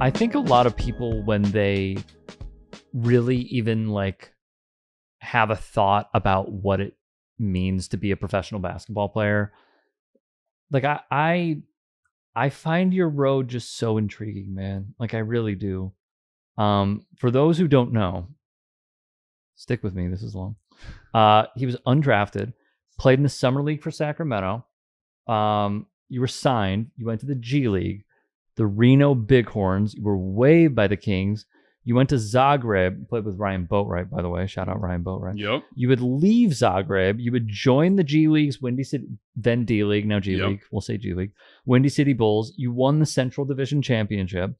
I think a lot of people, when they really even like have a thought about what it means to be a professional basketball player, like I find your road just so intriguing, man. Like I really do. For those who don't know, stick with me. This is long. He was undrafted, played in the summer league for Sacramento. You were signed. You went to the G League, the Reno Bighorns. You were waived by the Kings. You went to Zagreb. You played with Ryan Boatwright, by the way. Shout out Ryan Boatwright. Yep. You would leave Zagreb. You would join the G League's Windy City, then D League, now G League. We'll say G League. Windy City Bulls. You won the Central Division Championship.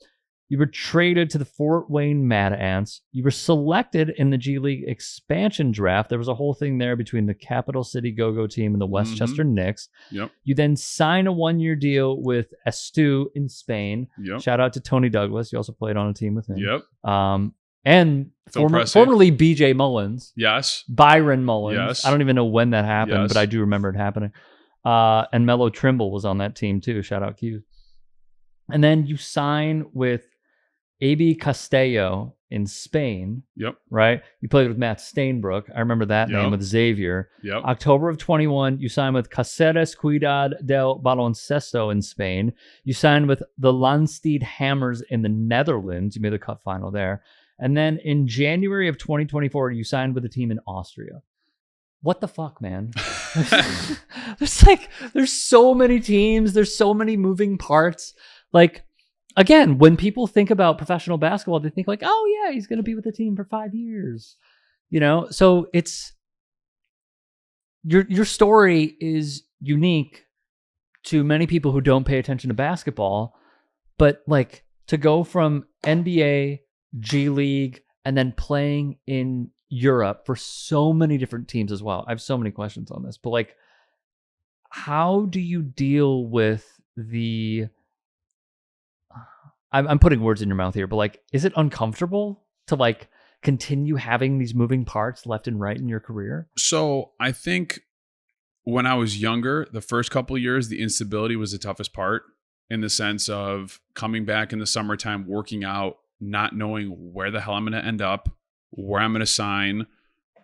You were traded to the Fort Wayne Mad Ants. You were selected in the G League expansion draft. There was a whole thing there between the Capital City Go-Go team and the Westchester Knicks. Yep. You then sign a one-year deal with Estu in Spain. Yep. Shout out to Tony Douglas. You also played on a team with him. Yep. And formerly BJ Mullins. Yes. Byron Mullins. Yes. I don't even know when that happened, Yes. but I do remember it happening. And Melo Trimble was on that team too. Shout out Q. And then you sign with AB Castello in Spain. Yep. Right? You played with Matt Stainbrook. I remember that name with Xavier. Yep. October of 21, you signed with Cáceres Ciudad del Baloncesto in Spain. You signed with the Landstede Hammers in the Netherlands. You made the cup final there. And then in January of 2024, you signed with a team in Austria. What the fuck, man? There's so many teams. There's so many moving parts. Like, again, when people think about professional basketball, they think like, oh yeah, he's going to be with the team for 5 years. You know, so it's your story is unique to many people who don't pay attention to basketball, but like to go from NBA, G League, and then playing in Europe for so many different teams as well. I have so many questions on this, but like, how do you deal with the I'm putting words in your mouth here, but like, is it uncomfortable to like continue having these moving parts left and right in your career? So I think when I was younger, the first couple of years, the instability was the toughest part, in the sense of coming back in the summertime, working out, not knowing where the hell I'm going to end up, where I'm going to sign,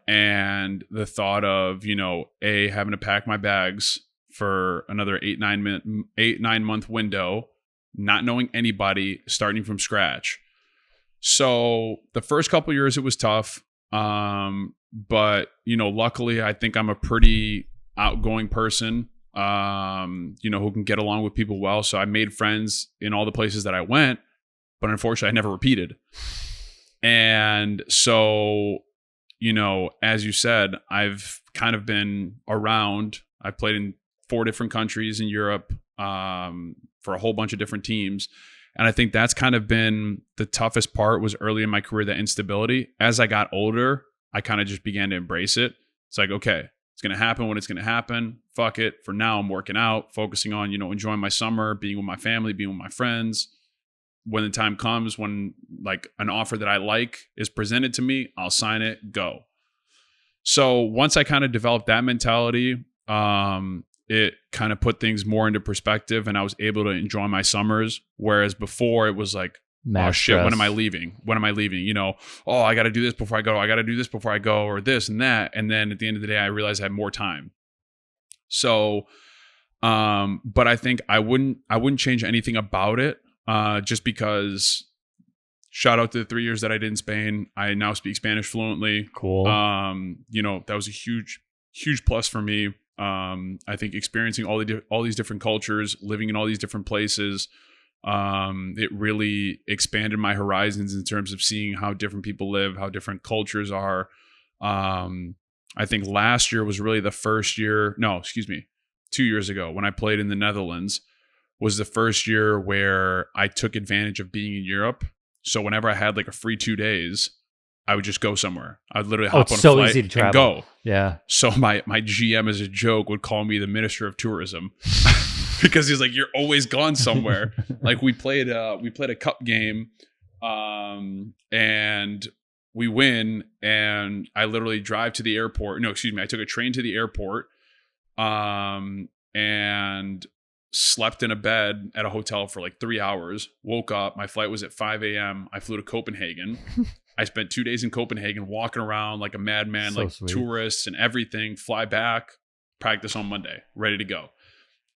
and the thought of, you know, having to pack my bags for another 8-9 month window, not knowing anybody, starting from scratch. So the first couple of years, it was tough. But, you know, luckily, I think I'm a pretty outgoing person, you know, who can get along with people well. So I made friends in all the places that I went, but unfortunately, I never repeated. And so, you know, as you said, I've kind of been around. I've played in 4 different countries in Europe, for a whole bunch of different teams. And I think that's kind of been the toughest part, was early in my career, that instability. As I got older, I kind of just began to embrace it. It's like, okay, it's going to happen when it's going to happen. Fuck it. For now, I'm working out, focusing on, you know, enjoying my summer, being with my family, being with my friends. When the time comes, when like an offer that I like is presented to me, I'll sign it, go. So once I kind of developed that mentality, it kind of put things more into perspective, and I was able to enjoy my summers. Whereas before, it was like, oh shit, when am I leaving? When am I leaving? You know, oh, I got to do this before I go. I got to do this before I go, or this and that. And then at the end of the day, I realized I had more time. So, but I think I wouldn't change anything about it, just because, shout out to the 3 years that I did in Spain. I now speak Spanish fluently. Cool. You know, that was a huge plus for me. I think experiencing all these different cultures, living in all these different places, it really expanded my horizons in terms of seeing how different people live, how different cultures are. I think last year was really the first year, 2 years ago, when I played in the Netherlands, was the first year where I took advantage of being in Europe. So whenever I had like a free 2 days, I would just go somewhere. I'd literally hop on a flight and go. Yeah. So my GM, as a joke, would call me the Minister of Tourism because he's like, "You're always gone somewhere." Like we played a cup game, and we win, and I literally drive to the airport. No, excuse me. I took a train to the airport, and slept in a bed at a hotel for like 3 hours, woke up. My flight was at 5 a.m. I flew to Copenhagen. I spent 2 days in Copenhagen walking around like a madman, So like sweet. tourists and everything. Fly back, practice on Monday, ready to go.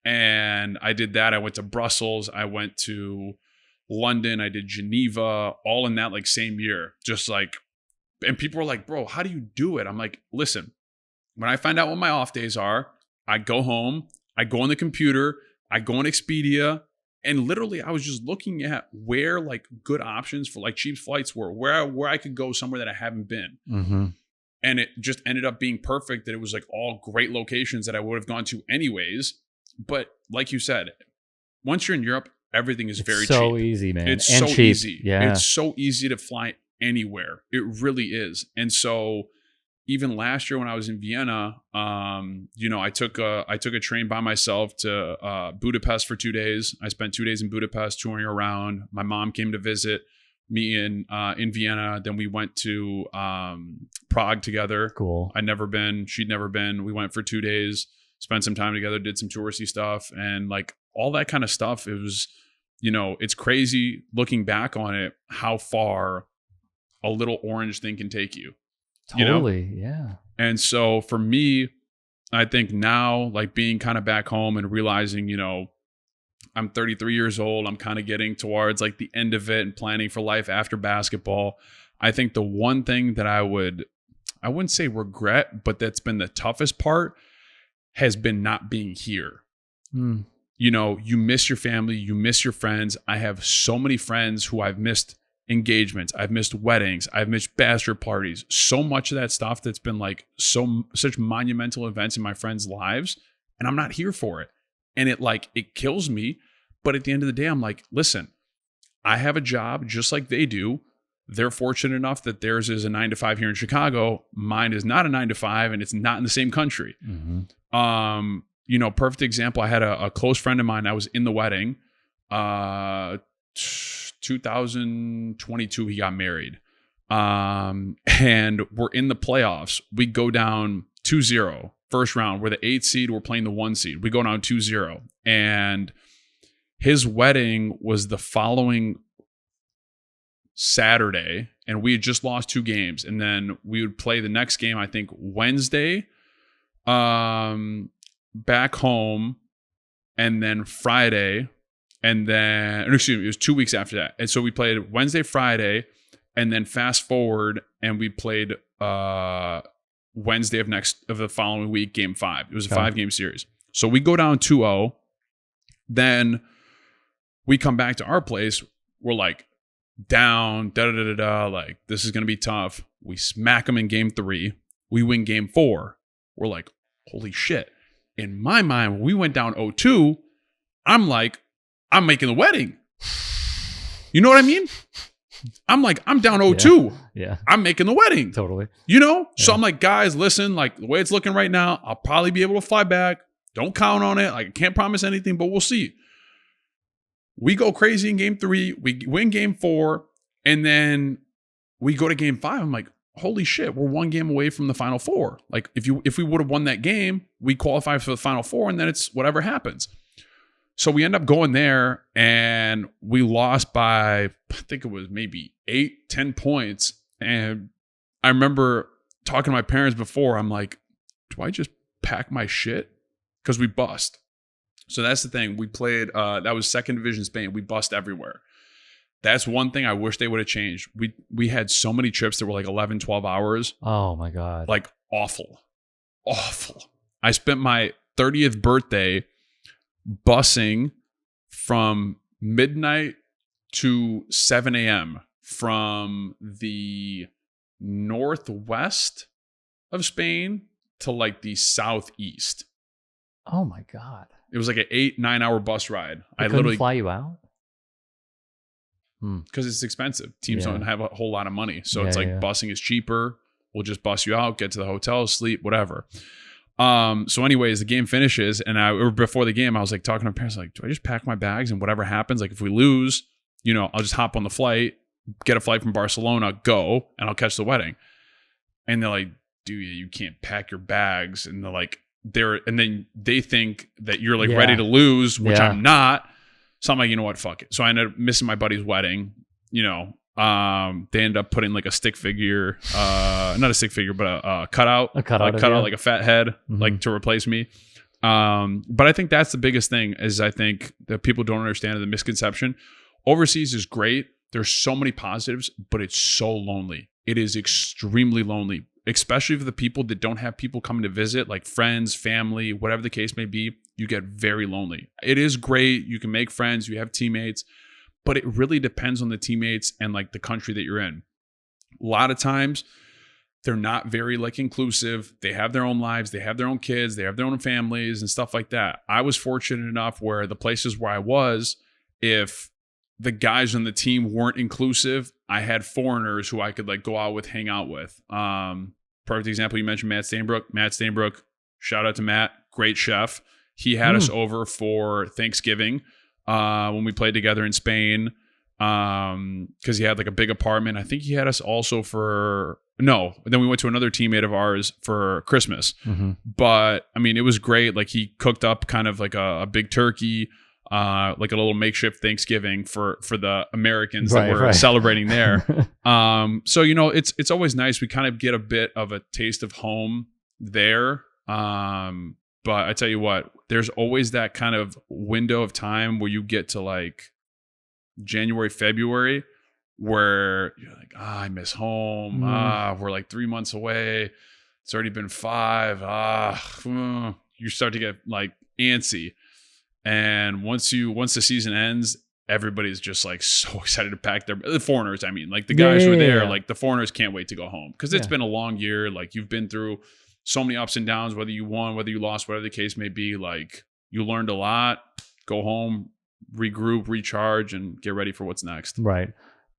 And I did that. I went to Brussels. I went to London. I did Geneva, all in that like same year. Just like, and people were like, bro, how do you do it? I'm like, listen, when I find out what my off days are, I go home, I go on the computer, I go on Expedia, and literally I was just looking at where like good options for like cheap flights were, where I could go somewhere that I haven't been. Mm-hmm. And it just ended up being perfect that it was like all great locations that I would have gone to anyways. But like you said, once you're in Europe, everything is very so cheap. easy, man. It's and so cheap. easy. Yeah. It's so easy to fly anywhere. It really is. And so even last year when I was in Vienna, I took a train by myself to Budapest for 2 days. I spent 2 days in Budapest touring around. My mom came to visit me in Vienna. Then we went to Prague together. Cool. I'd never been. She'd never been. We went for 2 days, spent some time together, did some touristy stuff, and like all that kind of stuff. It was, it's crazy looking back on it, how far a little orange thing can take you. Totally. Yeah. And so for me, I think now, like being kind of back home and realizing, I'm 33 years old. I'm kind of getting towards like the end of it and planning for life after basketball. I think the one thing that I wouldn't say regret, but that's been the toughest part has been not being here. Mm. You miss your family, you miss your friends. I have so many friends who I've missed engagements, I've missed weddings, I've missed bachelor parties, so much of that stuff that's been like such monumental events in my friends' lives, and I'm not here for it. And it kills me. But at the end of the day, I'm like, listen, I have a job just like they do. They're fortunate enough that theirs is a 9-to-5 here in Chicago. Mine is not a 9-to-5, and it's not in the same country. Mm-hmm. Perfect example. I had a close friend of mine. I was in the wedding. 2022, he got married. And we're in the playoffs. We go down 2-0 first round. We're the 8th seed. We're playing the 1 seed. We go down 2-0. And his wedding was the following Saturday, and we had just lost 2 games. And then we would play the next game, I think Wednesday, back home, and then Friday. And then, excuse me, it was 2 weeks after that. And so we played Wednesday, Friday, and then fast forward, and we played Wednesday of the following week, game 5. It was a 5-game series. So we go down 2-0. Then we come back to our place. We're like down, like this is going to be tough. We smack them in game 3. We win game 4. We're like, holy shit. In my mind, when we went down 0-2, I'm like, I'm making the wedding. You know what I mean? I'm like, I'm down 0-2. Yeah. I'm making the wedding. Totally. So I'm like, guys, listen, like the way it's looking right now, I'll probably be able to fly back. Don't count on it. Like, I can't promise anything, but we'll see. We go crazy in game 3. We win game 4. And then we go to game 5. I'm like, holy shit, we're 1 game away from the Final Four. Like, if we would have won that game, we qualify for the Final Four, and then it's whatever happens. So we end up going there, and we lost by, I think it was maybe 8-10 points. And I remember talking to my parents before. I'm like, do I just pack my shit? Because we bust. So that's the thing. We played, that was 2nd Division Spain. We bust everywhere. That's one thing I wish they would have changed. We had so many trips that were like 11, 12 hours. Oh, my God. Like awful. I spent my 30th birthday busing from midnight to 7 a.m. from the northwest of Spain to like the southeast. Oh my God. It was like an 8-9 hour bus ride. They couldn't fly you out? Because it's expensive. Teams don't have a whole lot of money. So it's like busing is cheaper. We'll just bus you out, get to the hotel, sleep, whatever. So anyways, the game finishes, and before the game, I was like talking to my parents, like, do I just pack my bags and whatever happens? Like if we lose, I'll just hop on the flight, get a flight from Barcelona, go, and I'll catch the wedding. And they're like, dude, you can't pack your bags. And they're like, and then they think that you're like Yeah. ready to lose, which Yeah. I'm not. So I'm like, you know what, fuck it. So I ended up missing my buddy's wedding. You know, they ended up putting like a stick figure, not a stick figure, but a cutout, like a fat head, like to replace me. But I think that's the biggest thing is I think that people don't understand the misconception. Overseas is great. There's so many positives, but it's so lonely. It is extremely lonely, especially for the people that don't have people coming to visit, like friends, family, whatever the case may be. You get very lonely. It is great. You can make friends. You have teammates, but it really depends on the teammates and like the country that you're in. A lot of times they're not very like inclusive. They have their own lives. They have their own kids. They have their own families and stuff like that. I was fortunate enough where the places where I was, if the guys on the team weren't inclusive, I had foreigners who I could like go out with, hang out with. Perfect example, you mentioned Matt Stainbrook. Matt Stainbrook, shout out to Matt, great chef. He had us over for Thanksgiving when we played together in Spain because he had like a big apartment. I think he had us also then we went to another teammate of ours for Christmas. But I mean, it was great. Like he cooked up kind of like a big turkey, like a little makeshift Thanksgiving for the Americans that were celebrating there. So, you know, it's always nice. We kind of get a bit of a taste of home there. But I tell you what, there's always that kind of window of time where you get to like January, February, where you're like, I miss home. We're like 3 months away. It's already been 5. You start to get like antsy. And once the season ends, everybody's just like so excited to pack the foreigners. I mean, like the guys who are there, like the foreigners can't wait to go home because it's been a long year. Like you've been through so many ups and downs, whether you won, whether you lost, whatever the case may be. Like you learned a lot, go home, regroup, recharge, and get ready for what's next. Right.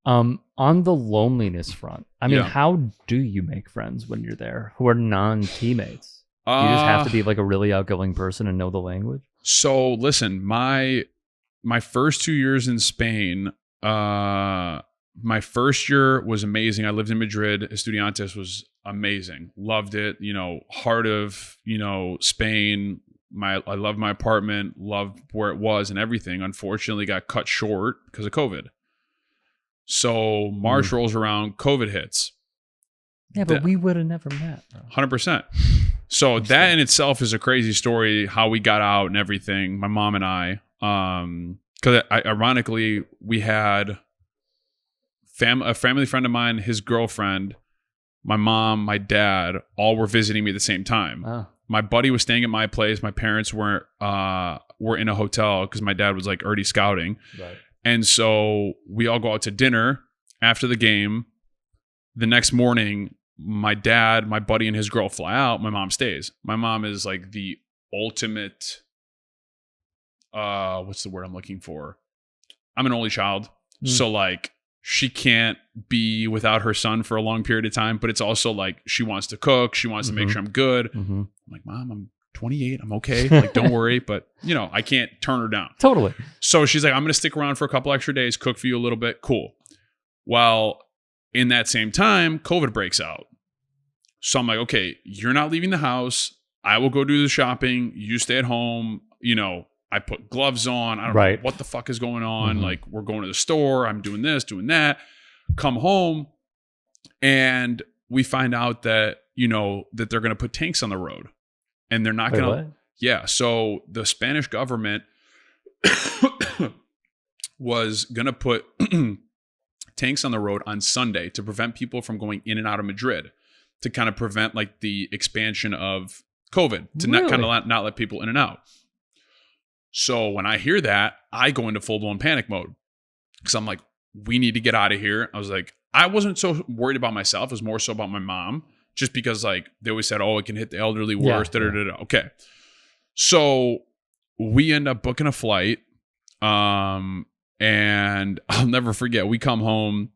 On the loneliness front, I mean, how do you make friends when you're there who are non-teammates? Do you just have to be like a really outgoing person and know the language? So listen, my first 2 years in Spain, my first year was amazing. I lived in Madrid. Estudiantes was amazing. Loved it. You know, heart of, you know, Spain. I loved my apartment, loved where it was and everything. Unfortunately, got cut short because of COVID. So March rolls around, COVID hits. Yeah, but we would have never met. 100%. So that in itself is a crazy story, how we got out and everything, my mom and I. Because ironically, we had a family friend of mine, his girlfriend, my mom, my dad, all were visiting me at the same time. Oh. My buddy was staying at my place. My parents were in a hotel because my dad was like already scouting. Right. And so we all go out to dinner after the game. The next morning, my dad, my buddy, and his girl fly out. My mom stays. My mom is like the ultimate, what's the word I'm looking for? I'm an only child. So like she can't be without her son for a long period of time, but it's also like she wants to cook. She wants to make sure I'm good. I'm like, Mom, I'm 28. I'm okay. Like, don't worry. But, you know, I can't turn her down. Totally. So she's like, I'm going to stick around for a couple extra days, cook for you a little bit. Cool. Well, in that same time, COVID breaks out. So I'm like, okay, you're not leaving the house. I will go do the shopping. You stay at home. You know, I put gloves on. I don't know what the fuck is going on. Like, we're going to the store. I'm doing this, doing that. Come home. And we find out that, you know, that they're going to put tanks on the road. And they're not going to. Yeah. So the Spanish government was going to put tanks on the road on Sunday to prevent people from going in and out of Madrid, to kind of prevent like the expansion of COVID, to not let people in and out. So when I hear that, I go into full blown panic mode because I'm like, we need to get out of here. I was like, I wasn't so worried about myself. It was more so about my mom, just because like they always said, oh, it can hit the elderly worse. Okay. So we end up booking a flight. And I'll never forget, we come home,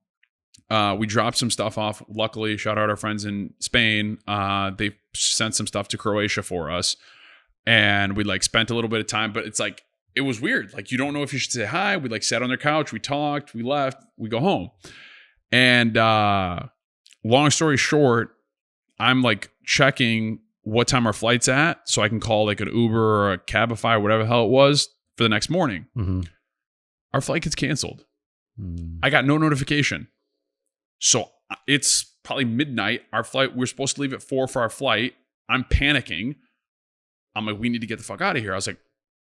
we dropped some stuff off. Luckily, shout out our friends in Spain. They sent some stuff to Croatia for us. And we like spent a little bit of time, but it's like, it was weird. Like, you don't know if you should say hi. We like sat on their couch. We talked, we left, we go home. And long story short, I'm like checking what time our flight's at so I can call like an Uber or a Cabify, whatever the hell it was, for the next morning. Mm-hmm. Our flight gets canceled. I got no notification. So it's probably midnight. Our flight, we're supposed to leave at 4 for our flight. I'm panicking. I'm like, we need to get the fuck out of here. I was like,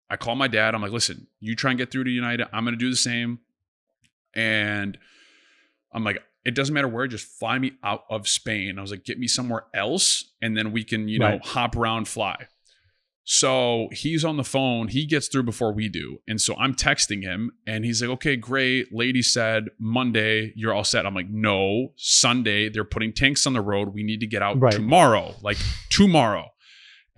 I call my dad. I'm like, listen, you try and get through to United. I'm going to do the same. And I'm like, it doesn't matter where, just fly me out of Spain. I was like, get me somewhere else. And then we can, hop around, fly. So he's on the phone. He gets through before we do. And so I'm texting him and he's like, okay, great. Lady said Monday, you're all set. I'm like, no, Sunday, they're putting tanks on the road. We need to get out tomorrow, like tomorrow.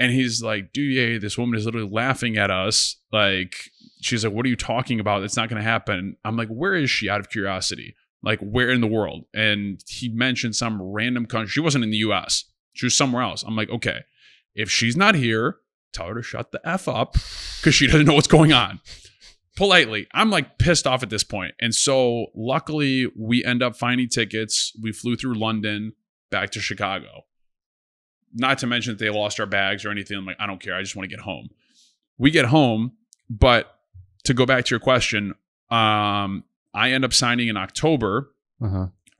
And he's like, dude, this woman is literally laughing at us. Like, she's like, what are you talking about? It's not going to happen. I'm like, where is she, out of curiosity? Like, where in the world? And he mentioned some random country. She wasn't in the US. She was somewhere else. I'm like, okay, if she's not here, tell her to shut the F up because she doesn't know what's going on. Politely. I'm like pissed off at this point. And so luckily we end up finding tickets. We flew through London back to Chicago. Not to mention that they lost our bags or anything. I'm like, I don't care. I just want to get home. We get home, but to go back to your question, I end up signing in October.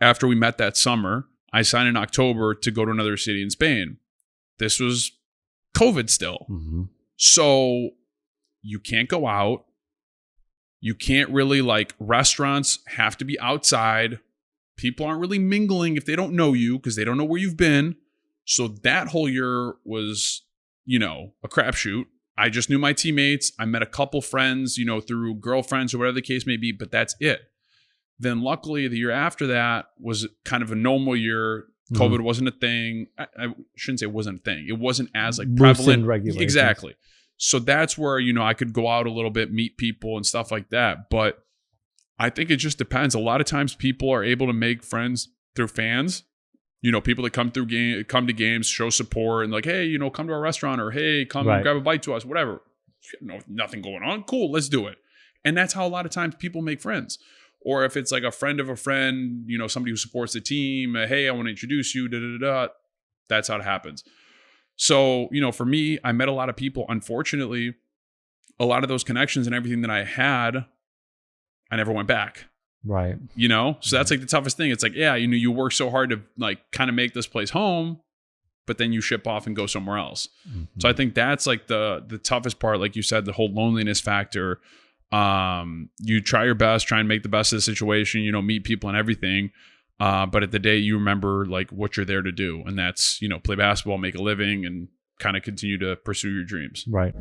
After we met that summer. I signed in October to go to another city in Spain. This was COVID still. So you can't go out. You can't really, like, restaurants have to be outside. People aren't really mingling if they don't know you because they don't know where you've been. So that whole year was, a crapshoot. I just knew my teammates. I met a couple friends, through girlfriends or whatever the case may be, but that's it. Then luckily the year after that was kind of a normal year. COVID wasn't a thing. I shouldn't say it wasn't a thing. It wasn't as like prevalent. Exactly. So that's where, I could go out a little bit, meet people and stuff like that. But I think it just depends. A lot of times people are able to make friends through fans, people that come to games, show support and like, hey, come to our restaurant or hey, come grab a bite to us, whatever. Nothing going on. Cool. Let's do it. And that's how a lot of times people make friends. Or if it's like a friend of a friend, somebody who supports the team, hey, I want to introduce you, that's how it happens. So, for me, I met a lot of people. Unfortunately, a lot of those connections and everything that I had, I never went back. Right. So that's like the toughest thing. It's like, yeah, you work so hard to like kind of make this place home, but then you ship off and go somewhere else. So I think that's like the toughest part. Like you said, the whole loneliness factor. You try your best, try and make the best of the situation, meet people and everything. But at the day you remember like what you're there to do. And that's, play basketball, make a living and kind of continue to pursue your dreams. Right.